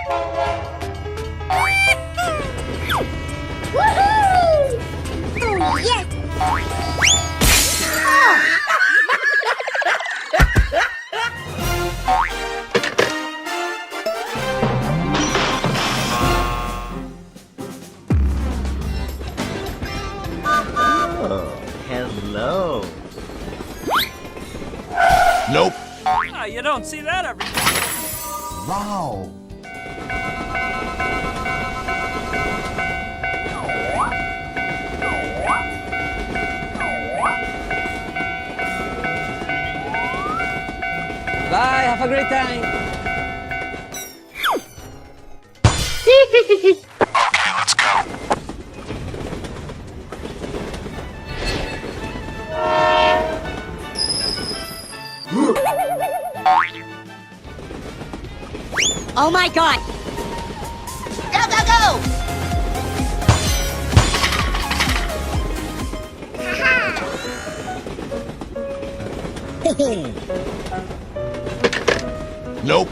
Oh, yes! Oh, hello. Nope. Oh, you don't see that every day. Wow. Bye, have a great time. Okay, let's go. Oh my god! Go, go, go! Haha! Nope.